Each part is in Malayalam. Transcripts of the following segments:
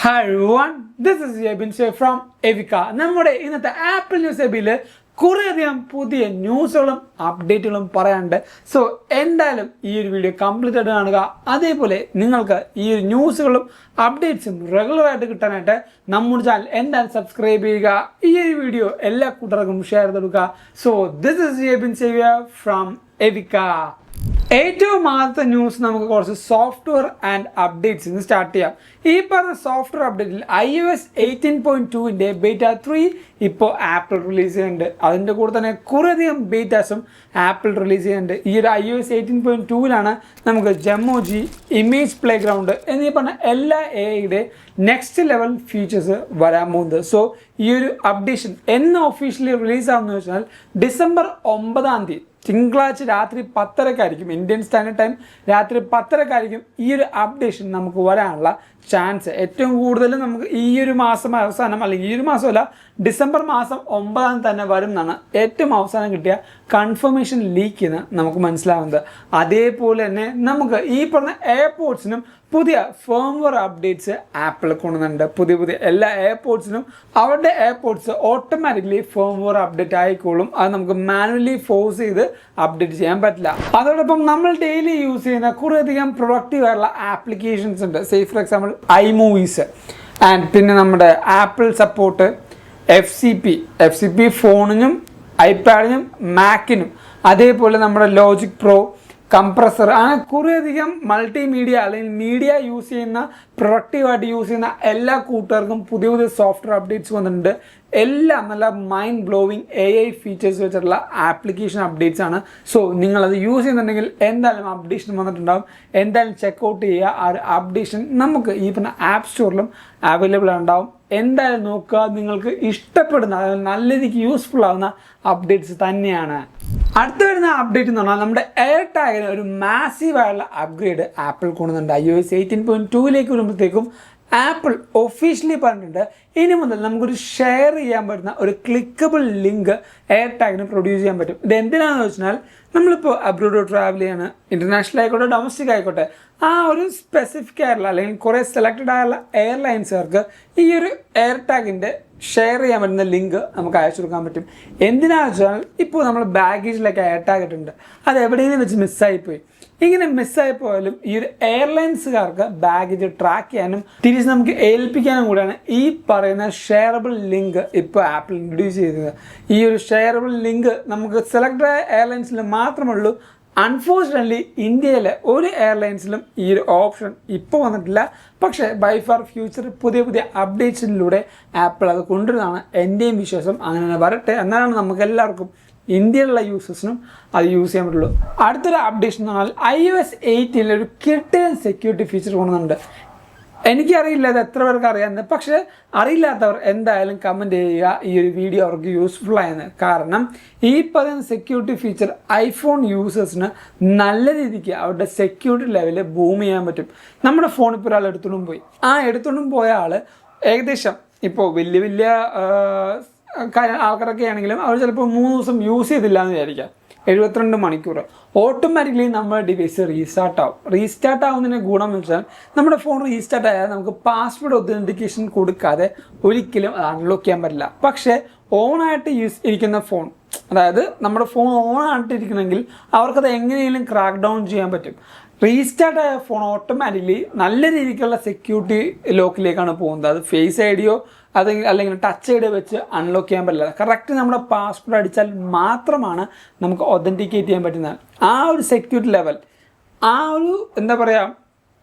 Hi everyone, this is Yabin Shay from Evika. നമ്മുടെ ഇന്നത്തെ ആപ്പിൾ ന്യൂസ് എബിയിൽ കുറേയധികം പുതിയ ന്യൂസുകളും അപ്ഡേറ്റുകളും പറയാനുണ്ട്. സോ എന്തായാലും ഈ ഒരു വീഡിയോ കംപ്ലീറ്റ് ആയിട്ട് കാണുക. അതേപോലെ നിങ്ങൾക്ക് ഈ ഒരു ന്യൂസുകളും അപ്ഡേറ്റ്സും റെഗുലറായിട്ട് കിട്ടാനായിട്ട് നമ്മുടെ ചാനൽ എന്തായാലും സബ്സ്ക്രൈബ് ചെയ്യുക. ഈ ഒരു വീഡിയോ എല്ലാ കൂട്ടർക്കും ഷെയർ ചെയ്ത് കൊടുക്കുക. സോ ദിസ് ഇസ് യബിൻ സേവ്യ ഫ്രം എവിക്ക. ഏറ്റവും ആദ്യത്തെ ന്യൂസ് നമുക്ക് കുറച്ച് സോഫ്റ്റ്വെയർ ആൻഡ് അപ്ഡേറ്റ്സ് ഇന്ന് സ്റ്റാർട്ട് ചെയ്യാം. ഈ പറഞ്ഞ സോഫ്റ്റ്വെയർ അപ്ഡേറ്റിൽ iOS 18.2 ബീറ്റ 3 ഇപ്പോൾ ആപ്പിൾ റിലീസ് ചെയ്യുന്നുണ്ട്. അതിൻ്റെ കൂടെ തന്നെ കുറേയധികം ബീറ്റാസും ആപ്പിൾ റിലീസ് ചെയ്യുന്നുണ്ട്. ഈ ഒരു iOS 18.2 നമുക്ക് ജെമോജി, ഇമേജ് പ്ലേ ഗ്രൗണ്ട് എന്നീ പറഞ്ഞ എല്ലാ AI നെക്സ്റ്റ് ലെവൽ ഫീച്ചേഴ്സ് വരാൻ പോകുന്നത്. സോ ഈ ഒരു അപ്ഡേഷൻ എന്ന് ഒഫീഷ്യലി റിലീസ് ആവുമെന്ന് വെച്ചാൽ ഡിസംബർ 9 തിങ്കളാഴ്ച രാത്രി 10:30 ഇന്ത്യൻ സ്റ്റാൻഡേർഡ് ടൈം രാത്രി 10:30 ഈ ഒരു അപ്ഡേഷൻ നമുക്ക് വരാനുള്ള ചാൻസ് ഏറ്റവും കൂടുതൽ നമുക്ക് ഈ ഒരു മാസം അവസാനം അല്ലെങ്കിൽ ഈ ഒരു മാസമല്ല ഡിസംബർ മാസം 9 തന്നെ വരും എന്നാണ് ഏറ്റവും അവസാനം കിട്ടിയ കൺഫർമേഷൻ ലീക്ക് എന്ന് നമുക്ക് മനസ്സിലാവുന്നത്. അതേപോലെ തന്നെ നമുക്ക് ഈ പറഞ്ഞ എയർപോർട്സിനും പുതിയ ഫേംവെയർ അപ്ഡേറ്റ്സ് ആപ്പിൾ കൊണ്ടുവന്നുണ്ട്. പുതിയ എല്ലാ എയർപോർട്സിനും അവരുടെ എയർപോർട്സ് ഓട്ടോമാറ്റിക്കലി ഫേംവെയർ അപ്ഡേറ്റ് ആയിക്കോളും. അത് നമുക്ക് മാനുവലി ഫോഴ്സ് ചെയ്ത് അപ്ഡേറ്റ് ചെയ്യാൻ പറ്റില്ല. അതോടൊപ്പം നമ്മൾ ഡെയിലി യൂസ് ചെയ്യുന്ന കുറേയധികം പ്രൊഡക്റ്റീവ് ആയിട്ടുള്ള ആപ്ലിക്കേഷൻസ് ഉണ്ട്. Say for example iMovies and പിന്നെ നമ്മുടെ ആപ്പിൾ സപ്പോർട്ട് FCP ഫോണിനും ഐപാഡിനും മാക്കിനും, അതേപോലെ നമ്മുടെ ലോജിക് പ്രോ, കംപ്രസർ, അങ്ങനെ കുറേയധികം മൾട്ടിമീഡിയ അല്ലെങ്കിൽ മീഡിയ യൂസ് ചെയ്യുന്ന പ്രൊഡക്റ്റീവായിട്ട് യൂസ് ചെയ്യുന്ന എല്ലാ കൂട്ടുകാർക്കും പുതിയ സോഫ്റ്റ്വെയർ അപ്ഡേറ്റ്സ് വന്നിട്ടുണ്ട്. എല്ലാം നല്ല മൈൻഡ് ബ്ലോവിങ് AI ഫീച്ചേഴ്സ് വെച്ചിട്ടുള്ള ആപ്ലിക്കേഷൻ അപ്ഡേറ്റ്സ് ആണ്. സോ നിങ്ങളത് യൂസ് ചെയ്യുന്നുണ്ടെങ്കിൽ എന്തായാലും അപ്ഡേഷൻ വന്നിട്ടുണ്ടാകും. എന്തായാലും ചെക്കൗട്ട് ചെയ്യുക. ആ ഒരു അപ്ഡേഷൻ നമുക്ക് ഈ പറഞ്ഞ ആപ്പ് സ്റ്റോറിലും അവൈലബിൾ ഉണ്ടാവും. എന്തായാലും നോക്കുക. നിങ്ങൾക്ക് ഇഷ്ടപ്പെടുന്ന അതായത് നല്ല രീതിക്ക് യൂസ്ഫുൾ ആവുന്ന അപ്ഡേറ്റ്സ് തന്നെയാണ്. അടുത്ത വരുന്ന അപ്ഡേറ്റ് എന്ന് പറഞ്ഞാൽ നമ്മുടെ എയർ ടാഗിന് ഒരു മാസീവായുള്ള അപ്ഗ്രേഡ് ആപ്പിൾ കൊണ്ടുവന്നുണ്ട്. iOS 18.2 വരുമ്പോഴത്തേക്കും ആപ്പിൾ ഒഫീഷ്യലി പറഞ്ഞിട്ടുണ്ട് ഇനി മുതൽ നമുക്കൊരു ഷെയർ ചെയ്യാൻ പറ്റുന്ന ഒരു ക്ലിക്കബിൾ ലിങ്ക് എയർ ടാഗിന് പ്രൊഡ്യൂസ് ചെയ്യാൻ പറ്റും. ഇത് എന്തിനാണെന്ന് വെച്ചാൽ നമ്മളിപ്പോൾ അബ്രോഡ് ട്രാവൽ ചെയ്യാണ്, ഇൻ്റർനാഷണൽ ആയിക്കോട്ടെ ഡൊമസ്റ്റിക് ആയിക്കോട്ടെ, ആ ഒരു സ്പെസിഫിക് ആയിട്ടുള്ള അല്ലെങ്കിൽ കുറേ സെലക്റ്റഡ് ആയുള്ള എയർലൈൻസുകാർക്ക് ഈ ഒരു എയർ ടാഗിൻ്റെ ഷെയർ ചെയ്യാൻ പറ്റുന്ന ലിങ്ക് നമുക്ക് അയച്ചു കൊടുക്കാൻ പറ്റും. എന്തിനാണെന്ന് വെച്ചാൽ ഇപ്പോൾ നമ്മൾ ബാഗേജിലൊക്കെ എയർ ടാഗ് ഇട്ടിട്ടുണ്ട്, അത് എവിടെയെങ്കിലും വെച്ച് മിസ്സായിപ്പോയി. ഇങ്ങനെ മിസ്സായിപ്പോയാലും ഈ ഒരു എയർലൈൻസുകാർക്ക് ബാഗേജ് ട്രാക്ക് ചെയ്യാനും തിരിച്ച് നമുക്ക് ഏൽപ്പിക്കാനും കൂടെയാണ് ഈ പറയുന്ന ഷെയറബിൾ ലിങ്ക് ഇപ്പോൾ ആപ്പിൾ ഇൻട്രൊഡ്യൂസ് ചെയ്തത്. ഈ ഒരു ഷെയറബിൾ ലിങ്ക് നമുക്ക് സെലക്റ്റഡ് എയർലൈൻസിൽ മാത്രമുള്ളൂ. അൺഫോർച്ചുനേറ്റ്ലി ഇന്ത്യയിലെ ഒരു എയർലൈൻസിലും ഈ ഒരു ഓപ്ഷൻ ഇപ്പോൾ വന്നിട്ടില്ല. പക്ഷേ ബൈ ഫാർ ഫ്യൂച്ചർ പുതിയ അപ്ഡേറ്റ്സിലൂടെ ആപ്പിൾ അത് കൊണ്ടുവരുന്നതാണ് എൻ്റെയും വിശ്വാസം. അങ്ങനെ വരട്ടെ, എന്നാലാണ് നമുക്ക് എല്ലാവർക്കും ഇന്ത്യയിലുള്ള യൂസേഴ്സിനും അത് യൂസ് ചെയ്യാൻ പറ്റുള്ളൂ. അടുത്തൊരു അപ്ഡേഷൻ എന്ന് പറഞ്ഞാൽ iOS 18 ഒരു കിട്ടിയൻ സെക്യൂരിറ്റി ഫീച്ചർ കൊണ്ടുവന്നുണ്ട്. എനിക്കറിയില്ല അത് എത്ര പേർക്ക് അറിയാമെന്ന്, പക്ഷേ അറിയില്ലാത്തവർ എന്തായാലും കമൻറ്റ് ചെയ്യുക ഈ ഒരു വീഡിയോ അവർക്ക് യൂസ്ഫുൾ ആയെന്ന്. കാരണം ഈ പറയുന്ന സെക്യൂരിറ്റി ഫീച്ചർ ഐഫോൺ യൂസേഴ്സിന് നല്ല രീതിക്ക് അവരുടെ സെക്യൂരിറ്റി ലെവല് ബൂം ചെയ്യാൻ പറ്റും. നമ്മുടെ ഫോൺ ഇപ്പോൾ ഒരാൾ എടുത്തുകൊണ്ടും പോയ ആൾ ഏകദേശം ഇപ്പോൾ വലിയ ആൾക്കാരൊക്കെ ആണെങ്കിലും അവർ ചിലപ്പോൾ 3 ദിവസം യൂസ് ചെയ്തില്ല എന്ന് വിചാരിക്കാം. 72 മണിക്കൂർ ഓട്ടോമാറ്റിക്കലി നമ്മുടെ ഡിവൈസ് റീസ്റ്റാർട്ട് ആവുന്നതിന് ഗുണം എന്ന് വെച്ചാൽ നമ്മുടെ ഫോൺ റീസ്റ്റാർട്ട് ആയാൽ നമുക്ക് പാസ്വേഡ് ഒതൻറ്റിക്കേഷൻ കൊടുക്കാതെ ഒരിക്കലും അൺലോക്ക് ചെയ്യാൻ പറ്റില്ല. പക്ഷേ ഓണായിട്ട് ഇരിക്കുന്ന ഫോൺ, അതായത് നമ്മുടെ ഫോൺ ഓണായിട്ടിരിക്കണമെങ്കിൽ അവർക്കത് എങ്ങനെയെങ്കിലും ക്രാക്ക് ഡൗൺ ചെയ്യാൻ പറ്റും. റീസ്റ്റാർട്ട് ആയ ഫോൺ ഓട്ടോമാറ്റിക്കലി നല്ല രീതിക്കുള്ള സെക്യൂരിറ്റി ലോക്കിലേക്കാണ് പോകുന്നത്. അത് ഫേസ് ഐഡിയോ അല്ലെങ്കിൽ ടച്ച് ഐഡിയോ വെച്ച് അൺലോക്ക് ചെയ്യാൻ പറ്റില്ല. കറക്റ്റ് നമ്മുടെ പാസ്വേഡ് അടിച്ചാൽ മാത്രമാണ് നമുക്ക് ഒതൻറ്റിക്കേറ്റ് ചെയ്യാൻ പറ്റുന്നത്. ആ ഒരു സെക്യൂരിറ്റി ലെവൽ, ആ ഒരു എന്താ പറയുക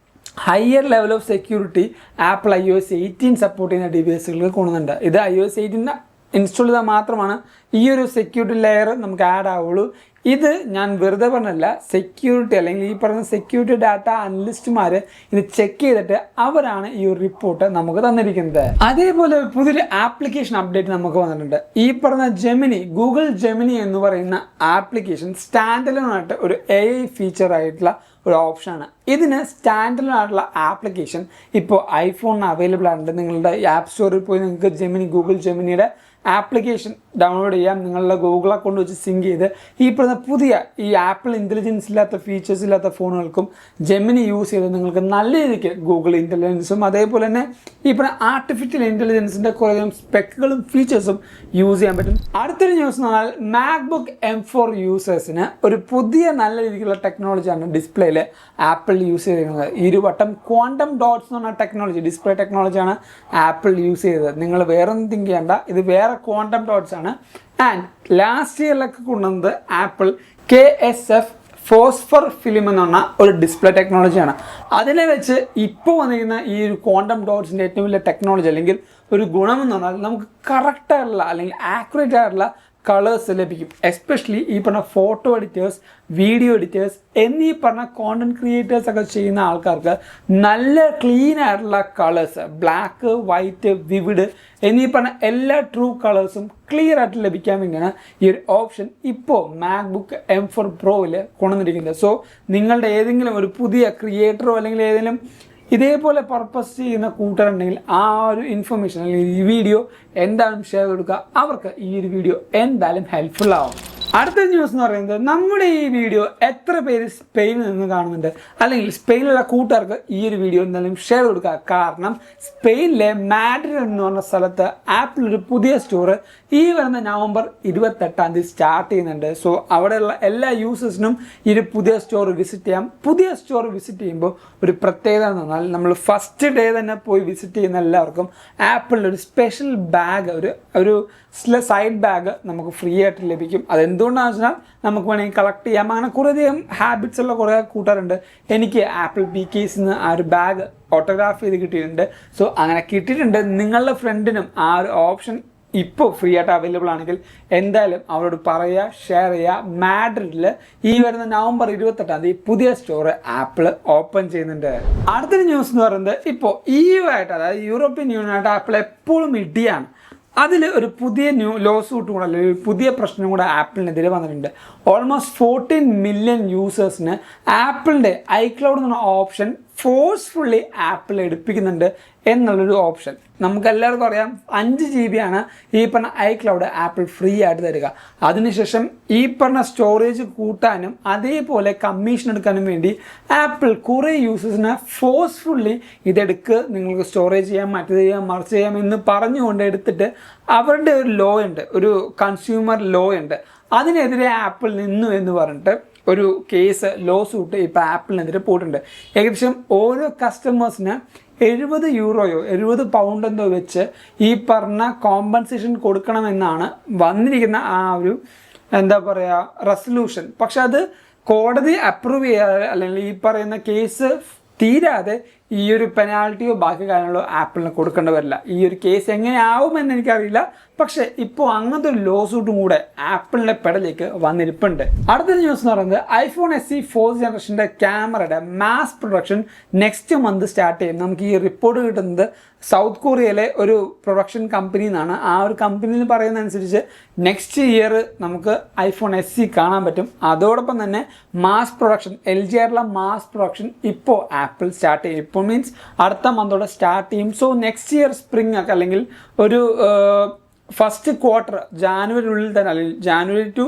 higher level of security apple iOS 18 support ചെയ്യുന്ന ഡിവൈസുകൾക്ക് കൊണ്ടുവന്നുണ്ട്. ഇത് iOS 18 ഇൻസ്റ്റാൾ ചെയ്താൽ മാത്രമാണ് ഈ ഒരു സെക്യൂരിറ്റി ലെയർ നമുക്ക് ആഡ് ആവുള്ളൂ. ഇത് ഞാൻ വെറുതെ പറഞ്ഞല്ല, സെക്യൂരിറ്റി അല്ലെങ്കിൽ ഈ പറയുന്ന സെക്യൂരിറ്റി ഡാറ്റ അനലിസ്റ്റുമാർ ഇത് ചെക്ക് ചെയ്തിട്ട് അവരാണ് ഈ ഒരു റിപ്പോർട്ട് നമുക്ക് തന്നിരിക്കുന്നത്. അതേപോലെ പുതിയൊരു ആപ്ലിക്കേഷൻ അപ്ഡേറ്റ് നമുക്ക് വന്നിട്ടുണ്ട്. ഈ പറഞ്ഞ ഗൂഗിൾ ജെമിനി എന്ന് പറയുന്ന ആപ്ലിക്കേഷൻ സ്റ്റാൻഡലോൺ ആയിട്ട് ഒരു AI ഫീച്ചർ ആയിട്ടുള്ള ഒരു ഓപ്ഷനാണ്. ഇതിന് സ്റ്റാൻഡലോൺ ആയിട്ടുള്ള ആപ്ലിക്കേഷൻ ഇപ്പോൾ ഐഫോണിന് അവൈലബിൾ ആണ്. നിങ്ങളുടെ ആപ്പ് സ്റ്റോറിൽ പോയി നിങ്ങൾക്ക് ഗൂഗിൾ ജെമിനിയുടെ ആപ്ലിക്കേഷൻ ഡൗൺലോഡ് ചെയ്യാം. നിങ്ങളുടെ ഗൂഗിൾ അക്കൗണ്ട് വെച്ച് സിങ്ക് ചെയ്ത് ഈ പറയുന്ന പുതിയ ഈ ആപ്പിൾ ഇൻ്റലിജൻസ് ഇല്ലാത്ത ഫീച്ചേഴ്സ് ഇല്ലാത്ത ഫോണുകൾക്കും ജെമിനി യൂസ് ചെയ്ത് നിങ്ങൾക്ക് നല്ല രീതിക്ക് ഗൂഗിൾ ഇൻ്റലിജൻസും അതേപോലെ തന്നെ ഈ പറയുന്ന ആർട്ടിഫിഷ്യൽ ഇൻ്റലിജൻസിൻ്റെ കുറേ സ്പെക്കുകളും ഫീച്ചേഴ്സും യൂസ് ചെയ്യാൻ പറ്റും. അടുത്തൊരു ന്യൂസ് എന്ന് പറഞ്ഞാൽ മാക്ബുക്ക് M4 യൂസേഴ്സിന് ഒരു പുതിയ നല്ല രീതിയിലുള്ള ടെക്നോളജിയാണ് ഡിസ്പ്ലേയിൽ ആപ്പിൾ യൂസ് ചെയ്തിരിക്കുന്നത്. ഇരുവട്ടം ക്വാണ്ടം ഡോട്ട്സ് എന്ന് പറഞ്ഞ ടെക്നോളജി, ഡിസ്പ്ലേ ടെക്നോളജിയാണ് ആപ്പിൾ യൂസ് ചെയ്തത്. നിങ്ങൾ വേറെ ഒന്നും തിങ്ക് ചെയ്യേണ്ട, ഇത് വേറെ ക്വാണ്ടം ഡോട്ട്സ് ആണ്. ആൻഡ് ലാസ്റ്റ് ഇയറിലൊക്കെ കൊണ്ടുവന്നത് ആപ്പിൾ KSF ഫോസ്ഫർ ഫിലിം എന്ന് പറഞ്ഞ ഒരു ഡിസ്പ്ലേ ടെക്നോളജിയാണ്. അതിനെ വെച്ച് ഇപ്പോൾ വന്നിരിക്കുന്ന ഈ ഒരു ക്വാണ്ടം ഡോട്ട്സിൻ്റെ ഏറ്റവും വലിയ ടെക്നോളജി അല്ലെങ്കിൽ ഒരു ഗുണമെന്ന് പറഞ്ഞാൽ നമുക്ക് കറക്റ്റായിട്ടുള്ള അല്ലെങ്കിൽ ആക്യുറേറ്റ് ആയിട്ടുള്ള കളേഴ്സ് ലഭിക്കും. എസ്പെഷ്യലി ഈ പറഞ്ഞ ഫോട്ടോ എഡിറ്റേഴ്സ്, വീഡിയോ എഡിറ്റേഴ്സ് എന്നീ പറഞ്ഞ കോണ്ടന്റ് ക്രിയേറ്റേഴ്സ് ഒക്കെ ചെയ്യുന്ന ആൾക്കാർക്ക് നല്ല ക്ലീൻ ആയിട്ടുള്ള കളേഴ്സ്, ബ്ലാക്ക്, വൈറ്റ്, വിവിഡ് എന്നീ പറഞ്ഞ എല്ലാ ട്രൂ കളേഴ്സും ക്ലിയർ ആയിട്ട് ലഭിക്കാൻ വേണ്ടിയാണ് ഈ ഒരു ഓപ്ഷൻ ഇപ്പോൾ മാക്ബുക്ക് M4 Proയിൽ കൊണ്ടുവന്നിരിക്കുന്നത്. സോ നിങ്ങളുടെ ഏതെങ്കിലും ഒരു പുതിയ ക്രിയേറ്ററോ അല്ലെങ്കിൽ ഏതെങ്കിലും ഇതേപോലെ പർപ്പസ് ചെയ്യുന്ന കൂട്ടുകാരുണ്ടെങ്കിൽ ആ ഒരു ഇൻഫർമേഷൻ അല്ലെങ്കിൽ ഈ വീഡിയോ എന്തായാലും ഷെയർ കൊടുക്കുക. അവർക്ക് ഈ ഒരു വീഡിയോ എന്തായാലും ഹെൽപ്ഫുൾ ആവും. അടുത്ത ന്യൂസ് എന്ന് പറയുന്നത് നമ്മുടെ ഈ വീഡിയോ എത്ര പേര് സ്പെയിനിൽ നിന്ന് കാണുന്നുണ്ട് അല്ലെങ്കിൽ സ്പെയിനിലുള്ള കൂട്ടുകാർക്ക് ഈ ഒരു വീഡിയോ എന്തായാലും ഷെയർ കൊടുക്കുക. കാരണം സ്പെയിനിലെ മാഡ്രിഡ് എന്ന് പറഞ്ഞ സ്ഥലത്ത് ആപ്പിൾ ഒരു പുതിയ സ്റ്റോർ ഈ വരുന്ന നവംബർ 28 സ്റ്റാർട്ട് ചെയ്യുന്നുണ്ട്. സോ അവിടെയുള്ള എല്ലാ യൂസേഴ്സിനും ഈ ഒരു പുതിയ സ്റ്റോർ വിസിറ്റ് ചെയ്യാം. പുതിയ സ്റ്റോർ വിസിറ്റ് ചെയ്യുമ്പോൾ ഒരു പ്രത്യേകത എന്ന് പറഞ്ഞാൽ നമ്മൾ ഫസ്റ്റ് ഡേ തന്നെ പോയി വിസിറ്റ് ചെയ്യുന്ന എല്ലാവർക്കും ആപ്പിളിൻ്റെ ഒരു സ്പെഷ്യൽ ബാഗ്, ഒരു സൈഡ് ബാഗ് നമുക്ക് ഫ്രീ ആയിട്ട് ലഭിക്കും. അതെന്തുകൊണ്ടാണെന്ന് വെച്ചാൽ നമുക്ക് വേണമെങ്കിൽ കളക്ട് ചെയ്യാം. അങ്ങനെ കുറേയധികം ഹാബിറ്റ്സ് ഉള്ള കുറേ കൂട്ടുകാരുണ്ട്. എനിക്ക് ആപ്പിൾ PKs നിന്ന് ആ ഒരു ബാഗ് ഓട്ടോഗ്രാഫ് ചെയ്ത് കിട്ടിയിട്ടുണ്ട്. സോ അങ്ങനെ കിട്ടിയിട്ടുണ്ട്. നിങ്ങളുടെ ഫ്രണ്ടിനും ആ ഒരു ഓപ്ഷൻ ഇപ്പോൾ ഫ്രീ ആയിട്ട് അവൈലബിൾ ആണെങ്കിൽ എന്തായാലും അവരോട് പറയുക, ഷെയർ ചെയ്യുക. മാഡ്രിഡിൽ ഈ വരുന്ന നവംബർ 28 പുതിയ സ്റ്റോർ ആപ്പിൾ ഓപ്പൺ ചെയ്യുന്നുണ്ട്. അടുത്തൊരു ന്യൂസ് എന്ന് പറയുന്നത് ഇപ്പോൾ EU ആയിട്ട്, അതായത് യൂറോപ്യൻ യൂണിയനായിട്ട് ആപ്പിൾ എപ്പോഴും ഇടിയാണ്. അതിൽ ഒരു പുതിയ ലോ സൂട്ടും കൂടെ അല്ലെങ്കിൽ ഒരു പുതിയ പ്രശ്നം കൂടെ ആപ്പിളിനെതിരെ വന്നിട്ടുണ്ട്. ഓൾമോസ്റ്റ് 14 മില്യൺ യൂസേഴ്സിന് ആപ്പിളിൻ്റെ iCloud എന്ന ഓപ്ഷൻ ഫോഴ്സ്ഫുള്ളി ആപ്പിൾ എടുപ്പിക്കുന്നുണ്ട് എന്നുള്ളൊരു ഓപ്ഷൻ. നമുക്കെല്ലാവർക്കും അറിയാം 5 GB ഈ പറഞ്ഞ iCloud ആപ്പിൾ ഫ്രീ ആയിട്ട് തരിക. അതിനുശേഷം ഈ പറഞ്ഞ സ്റ്റോറേജ് കൂട്ടാനും അതേപോലെ കമ്മീഷൻ എടുക്കാനും വേണ്ടി ആപ്പിൾ കുറേ യൂസേഴ്സിന് ഫോഴ്സ്ഫുള്ളി ഇതെടുക്ക്, നിങ്ങൾക്ക് സ്റ്റോറേജ് ചെയ്യാം, മറ്റേത് ചെയ്യാം, മറിച്ച് ചെയ്യാം എന്ന് പറഞ്ഞുകൊണ്ട് എടുത്തിട്ട് അവരുടെ ഒരു ലോ ഉണ്ട്, ഒരു കൺസ്യൂമർ ലോ ഉണ്ട്. അതിനെതിരെ ആപ്പിൾ നിന്നു എന്ന് പറഞ്ഞിട്ട് ഒരു കേസ് ലോ സൂട്ട് ഇപ്പോൾ ആപ്പിളിനെതിരെ പോയിട്ടുണ്ട്. ഏകദേശം ഓരോ കസ്റ്റമേഴ്സിന് 70 യൂറോയോ 70 പൗണ്ട് എന്തോ വെച്ച് ഈ പറഞ്ഞ കോമ്പൻസേഷൻ കൊടുക്കണമെന്നാണ് വന്നിരിക്കുന്ന ആ ഒരു എന്താ പറയുക റെസൊല്യൂഷൻ. പക്ഷെ അത് കോടതി അപ്രൂവ് ചെയ്യാതെ അല്ലെങ്കിൽ ഈ പറയുന്ന കേസ് തീരാതെ ഈ ഒരു പെനാൽറ്റിയോ ബാക്കി കാര്യങ്ങളോ ആപ്പിളിന് കൊടുക്കേണ്ടി വരില്ല. ഈ ഒരു കേസ് എങ്ങനെ ആവുമെന്ന് എനിക്കറിയില്ല. പക്ഷേ ഇപ്പോൾ അങ്ങനത്തെ ഒരു ലോ സൂട്ടും കൂടെ ആപ്പിളിൻ്റെ പെടലേക്ക് വന്നിരിപ്പുണ്ട്. അടുത്ത ന്യൂസ് എന്ന് പറയുന്നത് iPhone SE 4th ജനറേഷൻ്റെ ക്യാമറയുടെ mass production next month start ചെയ്യും. നമുക്ക് ഈ റിപ്പോർട്ട് കിട്ടുന്നത് സൗത്ത് കൊറിയയിലെ ഒരു പ്രൊഡക്ഷൻ കമ്പനി എന്നാണ്. ആ ഒരു കമ്പനിയിൽ പറയുന്നതനുസരിച്ച് നെക്സ്റ്റ് ഇയർ നമുക്ക് iPhone SE കാണാൻ പറ്റും. അതോടൊപ്പം തന്നെ മാസ് പ്രൊഡക്ഷൻ LG ആയിട്ടുള്ള മാസ് പ്രൊഡക്ഷൻ ഇപ്പോൾ ആപ്പിൾ സ്റ്റാർട്ട് ചെയ്യും. ഇപ്പോൾ മീൻസ് അടുത്ത മന്തോടെ സ്റ്റാർട്ട് ചെയ്യും. സോ നെക്സ്റ്റ് ഇയർ സ്പ്രിംഗ് ഒക്കെ അല്ലെങ്കിൽ ഒരു ഫസ്റ്റ് ക്വാർട്ടർ ജാനുവരിനുള്ളിൽ തന്നെ അല്ലെങ്കിൽ ജാനുവരി ടു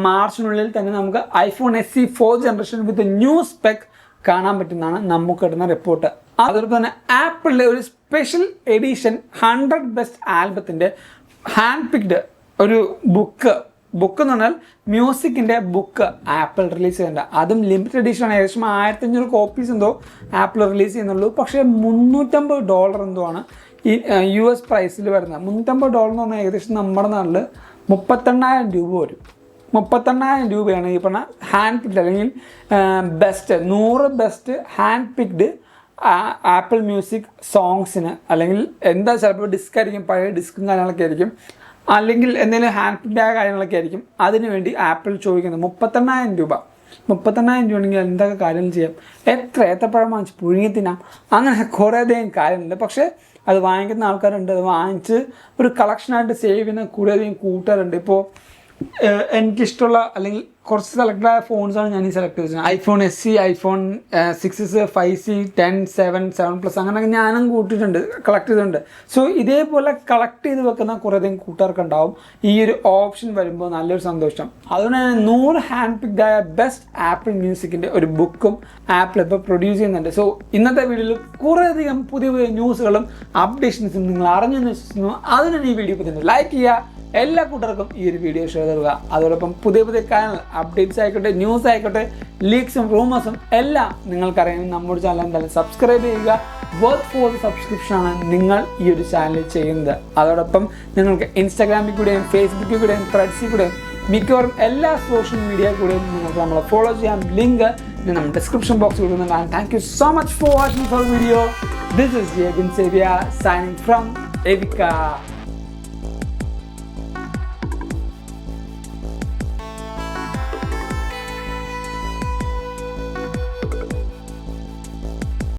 മാർച്ചിനുള്ളിൽ തന്നെ നമുക്ക് iPhone SE 4th generation with new spec കാണാൻ പറ്റുന്നതാണ് നമുക്ക് കിട്ടുന്ന റിപ്പോർട്ട്. അതോടൊപ്പം തന്നെ ആപ്പിളിൻ്റെ ഒരു സ്പെഷ്യൽ എഡിഷൻ 100 ബെസ്റ്റ് ആൽബത്തിൻ്റെ ഹാൻഡ് പിക്ഡ് ഒരു ബുക്ക് എന്ന് പറഞ്ഞാൽ മ്യൂസിക്കിൻ്റെ ബുക്ക് ആപ്പിൾ റിലീസ് ചെയ്യേണ്ട. അതും ലിമിറ്റഡ് എഡിഷനാണ്. ഏകദേശം 1500 കോപ്പീസ് എന്തോ ആപ്പിൾ റിലീസ് ചെയ്യുന്നുള്ളൂ. പക്ഷേ $350 എന്തോ ആണ് ഈ US പ്രൈസിൽ വരുന്നത്. $350 എന്ന് പറഞ്ഞാൽ ഏകദേശം നമ്മുടെ നാട്ടിൽ 38,000 രൂപ വരും. 38,000 രൂപയാണ് ഈ പറഞ്ഞ ഹാൻഡ് പിക്ഡ് അല്ലെങ്കിൽ best 100 best hand picked Apple music സോങ്സിന്. അല്ലെങ്കിൽ എന്താ ചിലപ്പോൾ ഡിസ്ക് ആയിരിക്കും, പഴയ ഡിസ്കും കാര്യങ്ങളൊക്കെ ആയിരിക്കും, അല്ലെങ്കിൽ എന്തെങ്കിലും ഹാൻഡ് പിക്ഡ് ആയ കാര്യങ്ങളൊക്കെ ആയിരിക്കും. അതിന് വേണ്ടി ആപ്പിൾ ചോദിക്കുന്നത് 38,000 രൂപ. 38,000 രൂപ ഉണ്ടെങ്കിൽ എന്തൊക്കെ കാര്യങ്ങൾ ചെയ്യാം. ഏത്തപ്പഴം വാങ്ങിച്ച് പുഴുങ്ങി തിന്നാം. അങ്ങനെ കുറേയധികം കാര്യങ്ങളുണ്ട്. പക്ഷേ അത് വാങ്ങിക്കുന്ന ആൾക്കാരുണ്ട്. അത് വാങ്ങിച്ച് ഒരു കളക്ഷനായിട്ട് സേവ് ചെയ്യുന്ന കുറേയധികം കൂട്ടുകാരുണ്ട്. ഇപ്പോൾ എനിക്കിഷ്ടമുള്ള അല്ലെങ്കിൽ കുറച്ച് സെലക്ട് ആയ ഫോൺസാണ് ഞാൻ ഈ സെലക്ട് ചെയ്തത്. iPhone SE, iPhone 6s, 5C, 10, 7, 7 Plus അങ്ങനെയൊക്കെ ഞാനും കൂട്ടിയിട്ടുണ്ട്, കളക്ട് ചെയ്തിട്ടുണ്ട്. സോ ഇതേപോലെ കളക്ട് ചെയ്ത് വെക്കുന്ന കുറേയധികം കൂട്ടുകാർക്ക് ഉണ്ടാവും ഈ ഒരു ഓപ്ഷൻ വരുമ്പോൾ നല്ലൊരു സന്തോഷം. അതുകൊണ്ട് തന്നെ 100 ഹാൻഡ് പിക്ഡ് ആയ ബെസ്റ്റ് ആപ്പിൾ മ്യൂസിക്കിൻ്റെ ഒരു ബുക്കും ആപ്പിൾ ഇപ്പോൾ പ്രൊഡ്യൂസ് ചെയ്യുന്നുണ്ട്. സോ ഇന്നത്തെ വീഡിയോയിൽ കുറേയധികം പുതിയ പുതിയ ന്യൂസുകളും അപ്ഡേഷൻസും നിങ്ങൾ അറിഞ്ഞെന്ന് വിശ്വസിക്കുന്നു. അതിനാണ് ഈ വീഡിയോ ഇപ്പോൾ ലൈക്ക് ചെയ്യുക. എല്ലാ കൂട്ടർക്കും ഈ ഒരു വീഡിയോ ഷെയർ ചെയ്യുക. അതോടൊപ്പം പുതിയ പുതിയ കാര്യങ്ങൾ അപ്ഡേറ്റ്സ് ആയിക്കോട്ടെ, ന്യൂസ് ആയിക്കോട്ടെ, ലീക്സും റൂമേഴ്സും എല്ലാം നിങ്ങൾക്കറിയാം. നമ്മുടെ ചാനൽ എന്തായാലും സബ്സ്ക്രൈബ് ചെയ്യുക. വർത്ത് ഫോർ സബ്സ്ക്രിപ്ഷനാണ് നിങ്ങൾ ഈ ഒരു ചാനൽ ചെയ്യുന്നത്. അതോടൊപ്പം നിങ്ങൾക്ക് ഇൻസ്റ്റാഗ്രാമിൽ കൂടെയും ഫേസ്ബുക്കിൽ കൂടെയും ത്രെഡ്സിൽ കൂടെയും മിക്കവാറും എല്ലാ സോഷ്യൽ മീഡിയ കൂടെയും നിങ്ങൾക്ക് നമ്മളെ ഫോളോ ചെയ്യാം. ലിങ്ക് നമ്മുടെ ഡിസ്ക്രിപ്ഷൻ ബോക്സിൽ കൊടുക്കുന്നതാണ്. Thank you so much for watching four video. This is Jebin Sevia signing from Evica.